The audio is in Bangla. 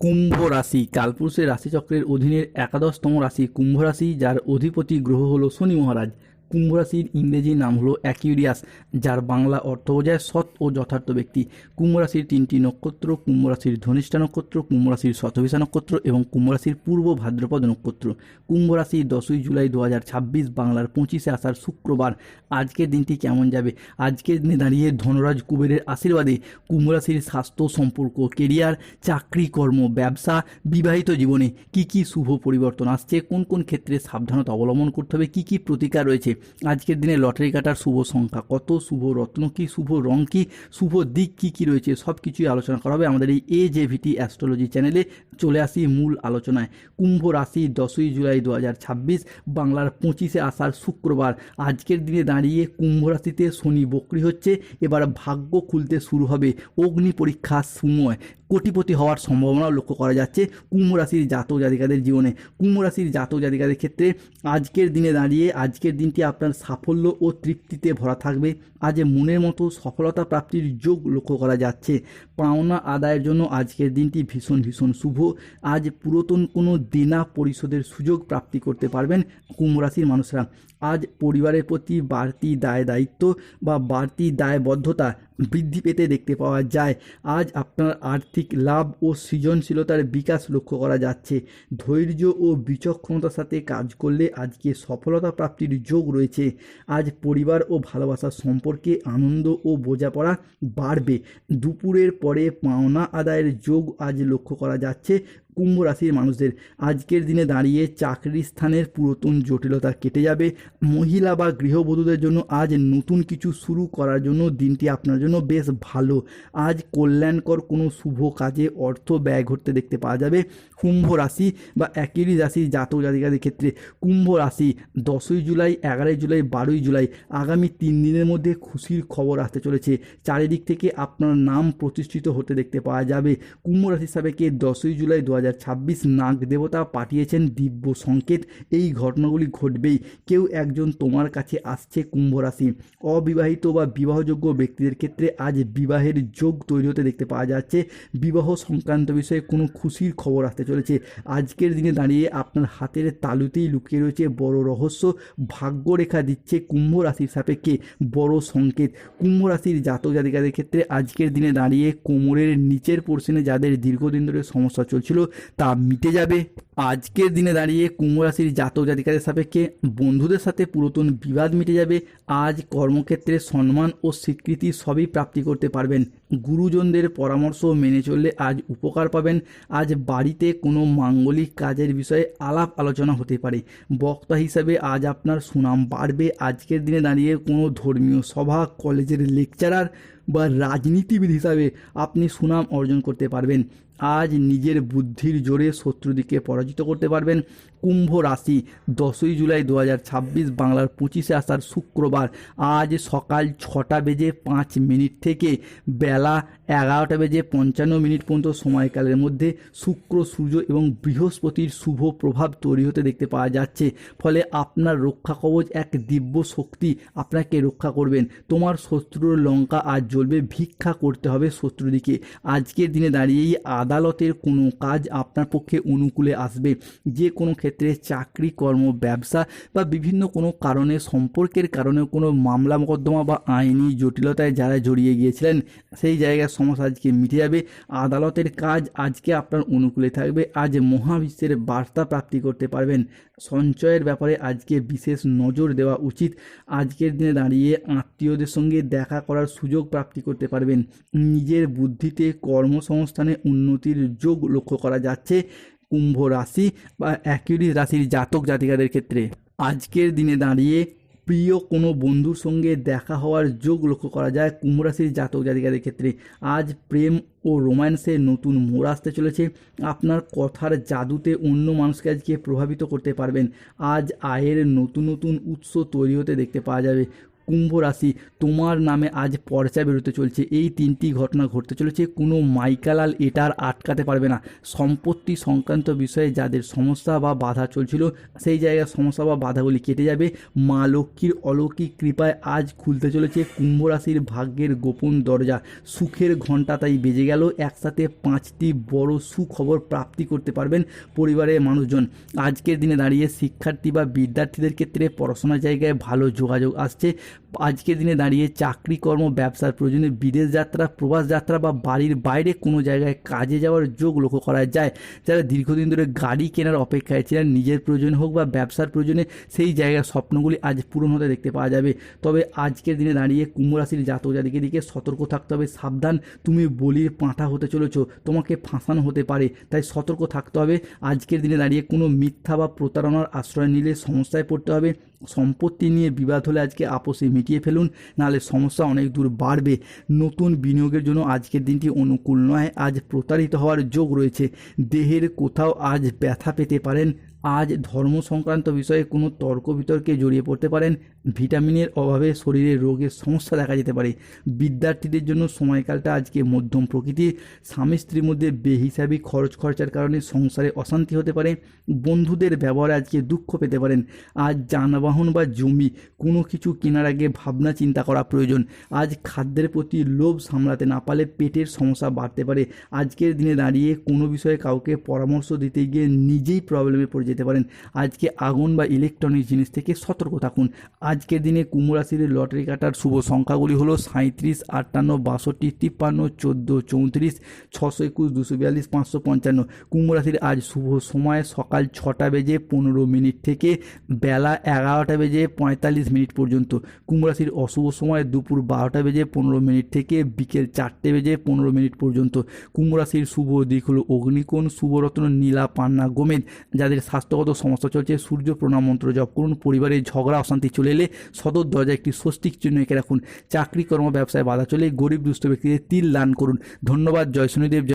কুম্ভ রাশি কালপুরুষের রাশিচক্রের অধীনের একাদশতম রাশি কুম্ভ রাশি, যার অধিপতি গ্রহ হলো শনি মহারাজ। কুম্ভ রাশির ইংরেজি নাম হলো অ্যাকিউরিয়াস, যার বাংলা অর্থ বোঝায় সৎ ও যথার্থ ব্যক্তি। কুম্ভ রাশির তিনটি নক্ষত্র: কুম্ভ রাশির ধনিষ্ঠা নক্ষত্র, কুম্ভ রাশির শতভিষা নক্ষত্র এবং কুম্ভ রাশির পূর্ব ভাদ্রপদ নক্ষত্র। কুম্ভ রাশি 10ই জুলাই 2026 বাংলার 25শে আষাঢ় শুক্রবার। আজকের দিনটি কেমন যাবে? আজকের দিনে দাঁড়িয়ে ধনরাজ কুবেরের আশীর্বাদে কুম্ভ রাশির স্বাস্থ্য, সম্পর্ক, কেরিয়ার, চাকরি, কর্ম, ব্যবসা, বিবাহিত জীবনে কি কি শুভ পরিবর্তন আসছে, কোন কোন ক্ষেত্রে সাবধানতা অবলম্বন করতে হবে, কি কি প্রতিকার রয়েছে, আজকের দিনে লটারি কাটার শুভ সংখ্যা কত, শুভ রত্ন কি, শুভ রং কি, শুভ দিক কি কি রয়েছে, সব কিছুই আলোচনা করা হবে আমাদের এই AJVT অ্যাস্ট্রোলজি চ্যানেলে। চলে আসি মূল আলোচনায়। কুম্ভ রাশি 10ই জুলাই 2026 বাংলার 25শে আষাঢ় শুক্রবার। আজকের দিনে দাঁড়িয়ে কুম্ভ রাশিতে শনি বক্রী হচ্ছে। এবার ভাগ্য খুলতে শুরু হবে। অগ্নি পরীক্ষার সময় কোটিপতি হওয়ার সম্ভাবনাও লক্ষ্য করা যাচ্ছে কুম্ভ রাশির জাতক জাতিকাদের জীবনে। কুম্ভ রাশির জাতক জাতিকাদের ক্ষেত্রে আজকের দিনে দাঁড়িয়ে আজকের দিনটি আপনার সাফল্য ও তৃপ্তিতে ভরা থাকবে। আজ মনের মতো সফলতা প্রাপ্তির যোগ লক্ষ্য করা যাচ্ছে। পাওনা আদায়ের জন্য আজকের দিনটি ভীষণ ভীষণ শুভ। আজ পুরাতন কোনো দেনা পরিশোধের সুযোগ প্রাপ্তি করতে পারবেন কুম্ভ রাশির মানুষরা। আজ পরিবারের প্রতি বাড়তি দায় দায়িত্ব বা বাড়তি দায়বদ্ধতা বৃদ্ধি পেতে দেখতে পাওয়া যায়। আজ আপনার আর্থিক লাভ ও সৃজনশীলতার বিকাশ লক্ষ্য করা যাচ্ছে। ধৈর্য ও বিচক্ষণতার সাথে কাজ করলে আজকে সফলতা প্রাপ্তির যোগ রয়েছে। আজ পরিবার ও ভালোবাসার সম্পর্কে আনন্দ ও বোঝাপড়া বাড়বে। দুপুরের পরে পাওনা আদায়ের যোগ আজ লক্ষ্য করা যাচ্ছে কুম্ভ রাশির মানুষদের। আজকের দিনে দাঁড়িয়ে চাকরি স্থানের পুরাতন জটিলতা কেটে যাবে। মহিলা বা গৃহবধূদের জন্য আজ নতুন কিছু শুরু করার জন্য দিনটি আপনার জন্য বেশ ভালো। আজ কল্যাণকর কোনো শুভ কাজে অর্থ ব্যয় ঘটতে দেখতে পাওয়া যাবে কুম্ভ রাশি বা একই রাশির জাতক জাতিকাদের ক্ষেত্রে। কুম্ভ রাশি 10ই জুলাই, 11ই জুলাই, 12ই জুলাই আগামী 3 দিনের মধ্যে খুশির খবর আসতে চলেছে। চারিদিক থেকে আপনার নাম প্রতিষ্ঠিত হতে দেখতে পাওয়া যাবে। কুম্ভ রাশির সাপেক্ষে 10ই জুলাই 2026 নাগ দেবতা পাঠিয়েছেন দিব্য সংকেত। এই ঘটনাগুলি ঘটবেই। কেউ একজন তোমার কাছে আসছে কুম্ভ রাশি। অবিবাহিত বা বিবাহযোগ্য ব্যক্তিদের ক্ষেত্রে আজ বিবাহের যোগ তৈরি হতে দেখতে পাওয়া যাচ্ছে। বিবাহ সংক্রান্ত বিষয়ে কোনো খুশির খবর আসতে চলেছে। আজকের দিনে দাঁড়িয়ে আপনার হাতের তালুতেই লুকিয়ে রয়েছে বড় রহস্য। ভাগ্যরেখা দিচ্ছে কুম্ভ রাশির সাপেক্ষে বড় সংকেত। কুম্ভ রাশির জাতক জাতিকাদের ক্ষেত্রে আজকের দিনে দাঁড়িয়ে কোমরের নিচের পোর্শনে যাদের দীর্ঘদিন ধরে সমস্যা চলছিল তা মিটে যাবে। আজকের দিনে দাঁড়িয়ে কুম্ভ রাশির জাতক জাতিকাদের সাপেক্ষে বন্ধুদের সাথে পুরাতন বিবাদ মিটে যাবে। আজ কর্মক্ষেত্রে সম্মান ও স্বীকৃতি সবই প্রাপ্তি করতে পারবেন। গুরুজনদের পরামর্শ মেনে চললে আজ উপকার পাবেন। আজ বাড়িতে কোনো মাঙ্গলিক কাজের বিষয়ে আলাপ আলোচনা হতে পারে। বক্তা হিসাবে আজ আপনার সুনাম বাড়বে। আজকের দিনে দাঁড়িয়ে কোনো ধর্মীয় সভা, কলেজের লেকচারার বা রাজনীতিবিদ হিসাবে আপনি সুনাম অর্জন করতে পারবেন। আজ নিজের বুদ্ধির জোরে শত্রুদিকে পরাজিত করতে পারবেন। কুম্ভ রাশি 10ই জুলাই 2026 বাংলার 25শে আষাঢ় শুক্রবার। আজ সকাল 6টা বেজে 5 মিনিট থেকে বেলা 11টা বেজে 55 মিনিট পর্যন্ত সময়কালের মধ্যে শুক্র, সূর্য এবং বৃহস্পতির শুভ প্রভাব তৈরি হতে দেখতে পাওয়া যাচ্ছে। ফলে আপনার রক্ষা কবচ এক দিব্য শক্তি আপনাকে রক্ষা করবেন। তোমার শত্রুর লঙ্কা আজ জ্বলবে। ভিক্ষা করতে হবে শত্রুদিকে। আজকের দিনে দাঁড়িয়েই আদালতের কোনো কাজ আপনার পক্ষে অনুকূলে আসবে। যে কোনো ক্ষেত্রে চাকরি, কর্ম, ব্যবসা বা বিভিন্ন কোনো কারণে, সম্পর্কের কারণে কোনো মামলা মোকদ্দমা বা আইনি জটিলতায় যারা জড়িয়ে গিয়েছিলেন সেই জায়গার সমস্যা আজকে মিটে যাবে। আদালতের কাজ আজকে আপনার অনুকূলে থাকবে। আজ মহাবিশ্বের বার্তা প্রাপ্তি করতে পারবেন। সঞ্চয়ের ব্যাপারে আজকে বিশেষ নজর দেওয়া উচিত। আজকের দিনে দাঁড়িয়ে আত্মীয়দের সঙ্গে দেখা করার সুযোগ প্রাপ্তি করতে পারবেন। নিজের বুদ্ধিতে কর্মসংস্থানে উন্নতির যোগ লক্ষ্য করা যাচ্ছে কুম্ভ রাশি বা একই রাশির জাতক জাতিকাদের ক্ষেত্রে। আজকের দিনে দাঁড়িয়ে প্রিয় কোনো বন্ধুর সঙ্গে দেখা হওয়ার যোগ লক্ষ্য করা যায় কুম্ভ রাশির জাতক জাতিকাদের ক্ষেত্রে। আজ প্রেম ও রোম্যান্সে নতুন মোড় আসতে চলেছে। আপনার কথার জাদুতে অন্য মানুষকে আজকে প্রভাবিত করতে পারবেন। আজ আয়ের নতুন নতুন উৎস তৈরি হতে দেখতে পাওয়া যাবে। কুম্ভ রাশি, তোমার নামে আজ পর্চা বেরোতে চলছে। এই 3টি ঘটনা ঘটতে চলেছে, কোনো মাইকালাল এটা আর আটকাতে পারবে না। সম্পত্তি সংক্রান্ত বিষয়ে যাদের সমস্যা বা বাধা চলছিল, সেই জায়গার সমস্যা বা বাধাগুলি কেটে যাবে। মা লক্ষ্মীর অলৌকিক কৃপায় আজ খুলতে চলেছে কুম্ভ রাশির ভাগ্যের গোপন দরজা। সুখের ঘণ্টা তাই বেজে গেল। একসাথে 5টি বড় সুখবর প্রাপ্তি করতে পারবেন পরিবারের মানুষজন। আজকের দিনে দাঁড়িয়ে শিক্ষার্থী বা বিদ্যার্থীদের ক্ষেত্রে পড়াশোনার জায়গায় ভালো যোগাযোগ আসছে। আজকের দিনে দাঁড়িয়ে চাকরি, কর্ম, ব্যবসার প্রয়োজনে বিদেশ যাত্রা, প্রবাস যাত্রা বা বাড়ির বাইরে কোনো জায়গায় কাজে যাওয়ার যোগ লক্ষ্য করা যায়। যারা দীর্ঘদিন ধরে গাড়ি কেনার অপেক্ষায় ছিলেন, নিজের প্রয়োজন হোক বা ব্যবসার প্রয়োজনে, সেই জায়গার স্বপ্নগুলি আজ পূরণ হতে দেখতে পাওয়া যাবে। তবে আজকের দিনে দাঁড়িয়ে কুম্ভ রাশির জাতক জাতিকের দিকে সতর্ক থাকতে হবে। সাবধান, তুমি বলির পাঁঠা হতে চলেছ, তোমাকে ফাঁসানো হতে পারে, তাই সতর্ক থাকতে হবে। আজকের দিনে দাঁড়িয়ে কোনো মিথ্যা বা প্রতারণার আশ্রয় নিলে সমস্যায় পড়তে হবে। সম্পত্তি নিয়ে বিবাদ হলে আজকে আপোষে মিটিয়ে ফেলুন, নাহলে সমস্যা অনেক দূর বাড়বে। নতুন বিনিয়োগের জন্য আজকের দিনটি অনুকূল নয়। আজ প্রতারিত হওয়ার যোগ রয়েছে। দেহের কোথাও আজ ব্যথা পেতে পারেন। আজ ধর্ম সংক্রান্ত বিষয়ে কোনো তর্ক বিতর্কে জড়িয়ে পড়তে পারেন। ভিটামিনের অভাবে শরীরে রোগের সমস্যা দেখা যেতে পারে। বিদ্যার্থীদের জন্য সময়কালটা আজকে মধ্যম প্রকৃতির। স্বামী স্ত্রীর মধ্যে বেহিসাবি খরচার কারণে সংসারে অশান্তি হতে পারে। বন্ধুদের ব্যবহারে আজকে দুঃখ পেতে পারেন। আজ যানবাহন বা জমি কোনো কিছু কেনার আগে ভাবনা চিন্তা করা প্রয়োজন। আজ খাদ্যের প্রতি লোভ সামলাতে না পারলে পেটের সমস্যা বাড়তে পারে। আজকের দিনে দাঁড়িয়ে কোনো বিষয়ে কাউকে পরামর্শ দিতে গিয়ে নিজেই প্রবলেমে পড়ে যেতে পারেন। আজকে আগুন বা ইলেকট্রনিক জিনিস থেকে সতর্ক থাকুন। আজকের দিনে কুম্ভ রাশির লটারি কাটার শুভ সংখ্যাগুলি হলো 37, 58, 62, 53, 14, 34, 621, 242, 555। কুম্ভ রাশির আজ শুভ সময় সকাল 6টা বেজে 15 মিনিট থেকে বেলা 11টা বেজে 45 মিনিট পর্যন্ত। কুম্ভ রাশির অশুভ সময় দুপুর 12টা বেজে 15 মিনিট থেকে বিকেল 4টে বেজে 15 মিনিট পর্যন্ত। কুম্ভ রাশির শুভ দিক হলো অগ্নিকোণ, শুভরত্ন নীলা, পান্না, গোমেদ। যাদের স্বাস্থ্যগত সমস্যা চলছে, সূর্য প্রণাম মন্ত্র জপ করুন। পরিবারে ঝগড়া অশান্তি চলে এলে সদর দরজায় একটি স্বস্তিক চিহ্ন এঁকে রাখুন। চাকরি, কর্ম, ব্যবসায় বাধা চলে গরিব দুস্থ ব্যক্তিদের তিল দান করুন। ধন্যবাদ। জয় শনিদেব।